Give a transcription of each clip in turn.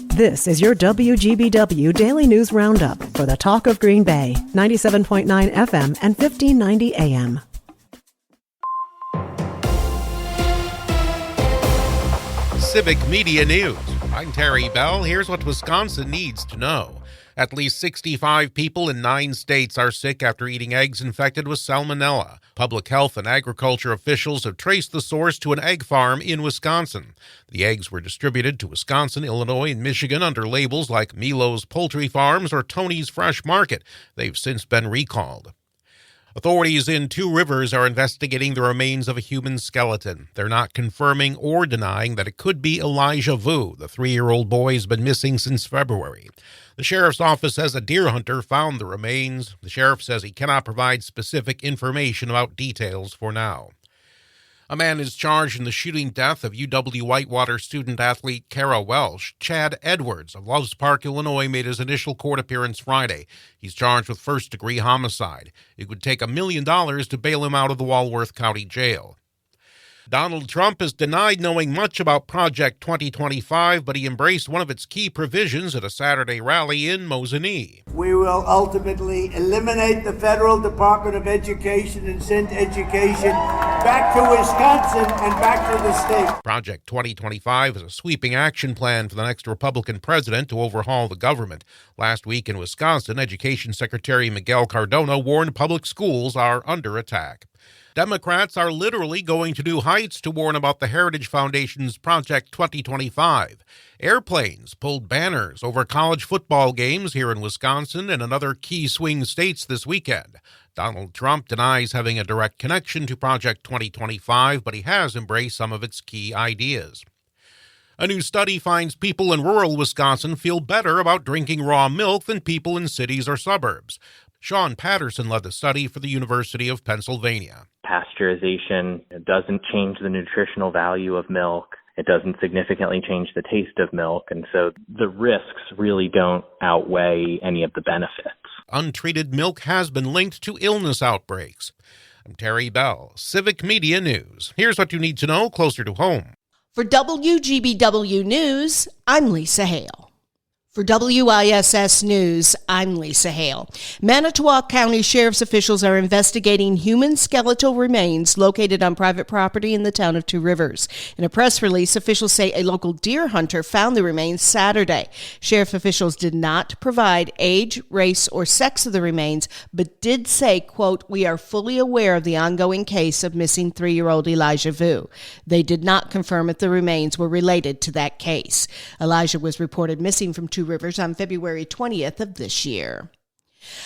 This is your WGBW Daily News Roundup for the Talk of Green Bay, 97.9 FM and 1590 AM. Civic Media News. I'm Terry Bell. Here's what Wisconsin needs to know. At least 65 people in 9 states are sick after eating eggs infected with salmonella. Public health and agriculture officials have traced the source to an egg farm in Wisconsin. The eggs were distributed to Wisconsin, Illinois, and Michigan under labels like Milo's Poultry Farms or Tony's Fresh Market. They've since been recalled. Authorities in Two Rivers are investigating the remains of a human skeleton. They're not confirming or denying that it could be Elijah Vu. The 3-year-old boy has been missing since February. The sheriff's office says a deer hunter found the remains. The sheriff says he cannot provide specific information about details for now. A man is charged in the shooting death of UW Whitewater student-athlete Kara Welsh. Chad Edwards of Loves Park, Illinois, made his initial court appearance Friday. He's charged with first-degree homicide. It would take $1 million to bail him out of the Walworth County Jail. Donald Trump has denied knowing much about Project 2025, but he embraced one of its key provisions at a Saturday rally in Mosinee. We will ultimately eliminate the federal Department of Education and send education back to Wisconsin and back to the state. Project 2025 is a sweeping action plan for the next Republican president to overhaul the government. Last week in Wisconsin, Education Secretary Miguel Cardona warned public schools are under attack. Democrats are literally going to new heights to warn about the Heritage Foundation's Project 2025. Airplanes pulled banners over college football games here in Wisconsin and in other key swing states this weekend. Donald Trump denies having a direct connection to Project 2025, but he has embraced some of its key ideas. A new study finds people in rural Wisconsin feel better about drinking raw milk than people in cities or suburbs. Sean Patterson led the study for the University of Pennsylvania. Pasteurization doesn't change the nutritional value of milk. It doesn't significantly change the taste of milk. And so the risks really don't outweigh any of the benefits. Untreated milk has been linked to illness outbreaks. I'm Terry Bell, Civic Media News. Here's what you need to know closer to home. For WGBW News, I'm Lisa Hale. For WISS News, I'm Lisa Hale. Manitowoc County Sheriff's officials are investigating human skeletal remains located on private property in the town of Two Rivers. In a press release, officials say a local deer hunter found the remains Saturday. Sheriff officials did not provide age, race, or sex of the remains, but did say, quote, "We are fully aware of the ongoing case of missing 3-year-old Elijah Vu." They did not confirm if the remains were related to that case. Elijah was reported missing from Two Rivers on February 20th of this year.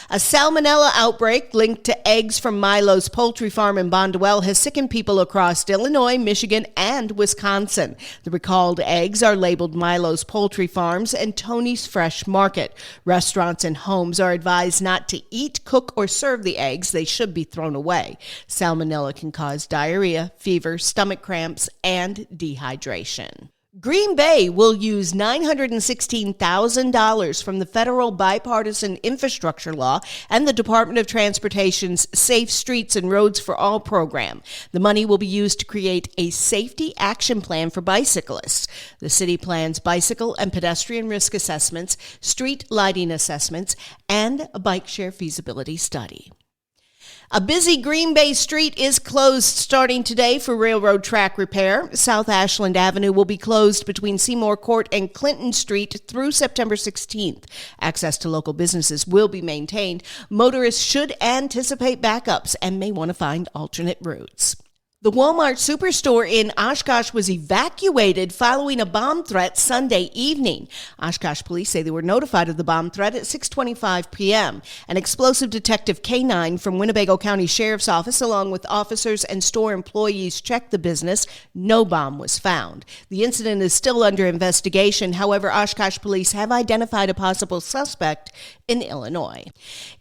A salmonella outbreak linked to eggs from Milo's Poultry Farm in Bonduelle has sickened people across Illinois, Michigan, and Wisconsin. The recalled eggs are labeled Milo's Poultry Farms and Tony's Fresh Market. Restaurants and homes are advised not to eat, cook, or serve the eggs. They should be thrown away. Salmonella can cause diarrhea, fever, stomach cramps, and dehydration. Green Bay will use $916,000 from the federal bipartisan infrastructure law and the Department of Transportation's Safe Streets and Roads for All program. The money will be used to create a safety action plan for bicyclists. The city plans bicycle and pedestrian risk assessments, street lighting assessments, and a bike share feasibility study. A busy Green Bay street is closed starting today for railroad track repair. South Ashland Avenue will be closed between Seymour Court and Clinton Street through September 16th. Access to local businesses will be maintained. Motorists should anticipate backups and may want to find alternate routes. The Walmart Superstore in Oshkosh was evacuated following a bomb threat Sunday evening. Oshkosh police say they were notified of the bomb threat at 6:25 p.m. An explosive detective K-9 from Winnebago County Sheriff's Office, along with officers and store employees, checked the business. No bomb was found. The incident is still under investigation. However, Oshkosh police have identified a possible suspect in Illinois.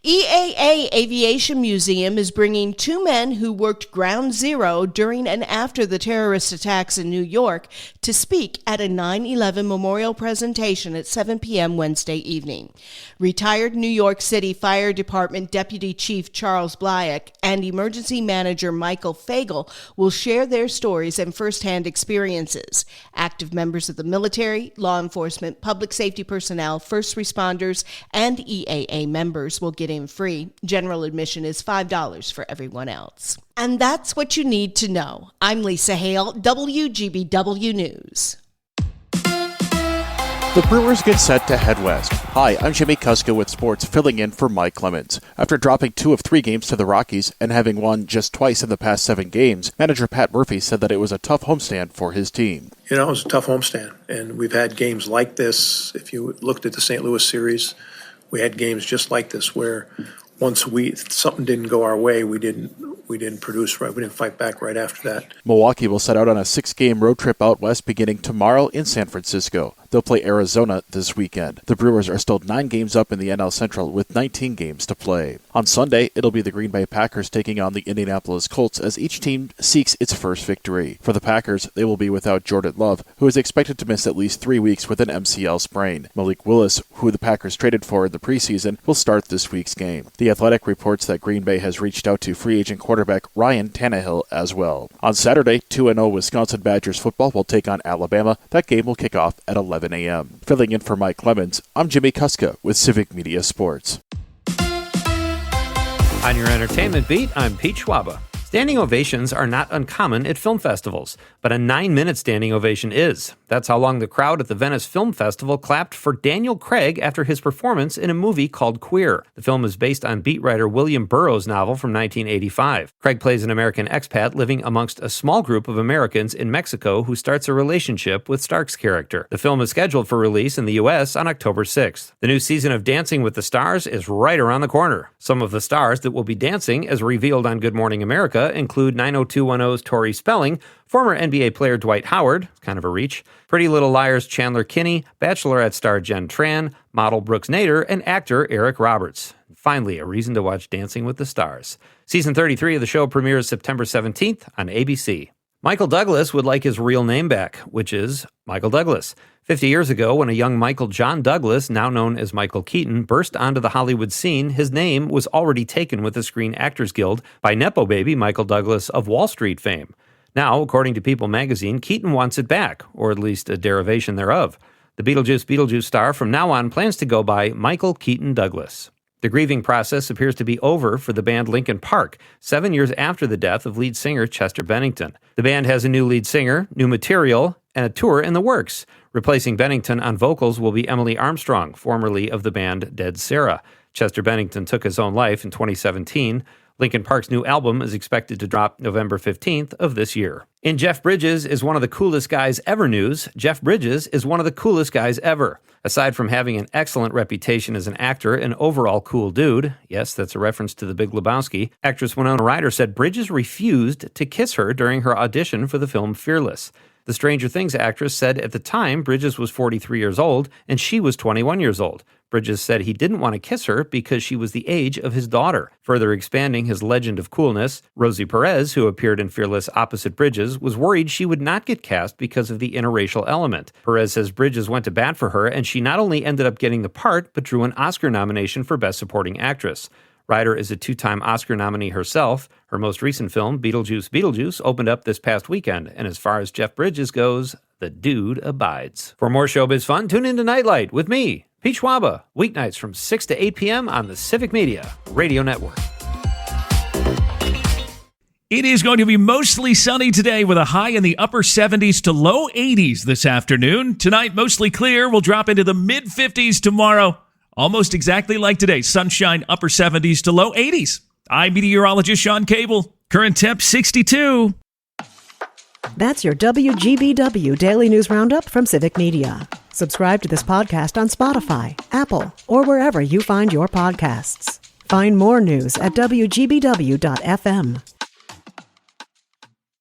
EAA Aviation Museum is bringing 2 men who worked ground zero during and after the terrorist attacks in New York to speak at a 9/11 memorial presentation at 7 p.m. Wednesday evening. Retired New York City Fire Department Deputy Chief Charles Blyack and Emergency Manager Michael Fagel will share their stories and firsthand experiences. Active members of the military, law enforcement, public safety personnel, first responders, and EAA members will get in free. General admission is $5 for everyone else. And that's what you need to know. I'm Lisa Hale, WGBW News. The Brewers get set to head west. Hi, I'm Jimmy Kuska with sports, filling in for Mike Clemens. After dropping 2 of 3 games to the Rockies and having won just twice in the past 7 games, manager Pat Murphy said that it was a tough homestand for his team. It was a tough homestand, and we've had games like this. If you looked at the St. Louis series, we had games just like this where once something didn't go our way, we didn't produce right. We didn't fight back right after that. Milwaukee will set out on a 6-game road trip out west beginning tomorrow in San Francisco. They'll play Arizona this weekend. The Brewers are still 9 games up in the NL Central with 19 games to play. On Sunday, it'll be the Green Bay Packers taking on the Indianapolis Colts as each team seeks its first victory. For the Packers, they will be without Jordan Love, who is expected to miss at least 3 weeks with an MCL sprain. Malik Willis, who the Packers traded for in the preseason, will start this week's game. The Athletic reports that Green Bay has reached out to free agent quarterback Ryan Tannehill as well. On Saturday, 2-0 Wisconsin Badgers football will take on Alabama. That game will kick off at 11 a.m. Filling in for Mike Clemens, I'm Jimmy Kuska with Civic Media Sports. On your entertainment beat, I'm Pete Schwaba. Standing ovations are not uncommon at film festivals, but a 9-minute standing ovation is. That's how long the crowd at the Venice Film Festival clapped for Daniel Craig after his performance in a movie called Queer. The film is based on beat writer William Burroughs' novel from 1985. Craig plays an American expat living amongst a small group of Americans in Mexico who starts a relationship with Stark's character. The film is scheduled for release in the U.S. on October 6th. The new season of Dancing with the Stars is right around the corner. Some of the stars that will be dancing, as revealed on Good Morning America, include 90210's Tori Spelling, former NBA player Dwight Howard, kind of a reach, Pretty Little Liars' Chandler Kinney, Bachelorette star Jen Tran, model Brooks Nader, and actor Eric Roberts. Finally, a reason to watch Dancing with the Stars. Season 33 of the show premieres September 17th on ABC. Michael Douglas would like his real name back, which is Michael Douglas. 50 years ago, when a young Michael John Douglas, now known as Michael Keaton, burst onto the Hollywood scene, his name was already taken with the Screen Actors Guild by Nepo baby Michael Douglas of Wall Street fame. Now, according to People magazine, Keaton wants it back, or at least a derivation thereof. The Beetlejuice star from now on plans to go by Michael Keaton Douglas. The grieving process appears to be over for the band Linkin Park, 7 years after the death of lead singer Chester Bennington. The band has a new lead singer, new material, and a tour in the works. Replacing Bennington on vocals will be Emily Armstrong, formerly of the band Dead Sarah. Chester Bennington took his own life in 2017. Linkin Park's new album is expected to drop November 15th of this year. In Jeff Bridges is one of the coolest guys ever news, Jeff Bridges is one of the coolest guys ever. Aside from having an excellent reputation as an actor and overall cool dude, yes, that's a reference to The Big Lebowski, actress Winona Ryder said Bridges refused to kiss her during her audition for the film Fearless. The Stranger Things actress said at the time Bridges was 43 years old and she was 21 years old. Bridges said he didn't want to kiss her because she was the age of his daughter. Further expanding his legend of coolness, Rosie Perez, who appeared in Fearless opposite Bridges, was worried she would not get cast because of the interracial element. Perez says Bridges went to bat for her and she not only ended up getting the part, but drew an Oscar nomination for Best Supporting Actress. Ryder is a 2-time Oscar nominee herself. Her most recent film, Beetlejuice, opened up this past weekend. And as far as Jeff Bridges goes, the dude abides. For more showbiz fun, tune into Nightlight with me, Pete Schwaba, weeknights from 6 to 8 p.m. on the Civic Media Radio Network. It is going to be mostly sunny today with a high in the upper 70s to low 80s this afternoon. Tonight, mostly clear. We'll drop into the mid-50s tomorrow. Almost exactly like today, sunshine, upper 70s to low 80s. I'm meteorologist Sean Cable. Current temp 62. That's your WGBW Daily News Roundup from Civic Media. Subscribe to this podcast on Spotify, Apple, or wherever you find your podcasts. Find more news at WGBW.FM.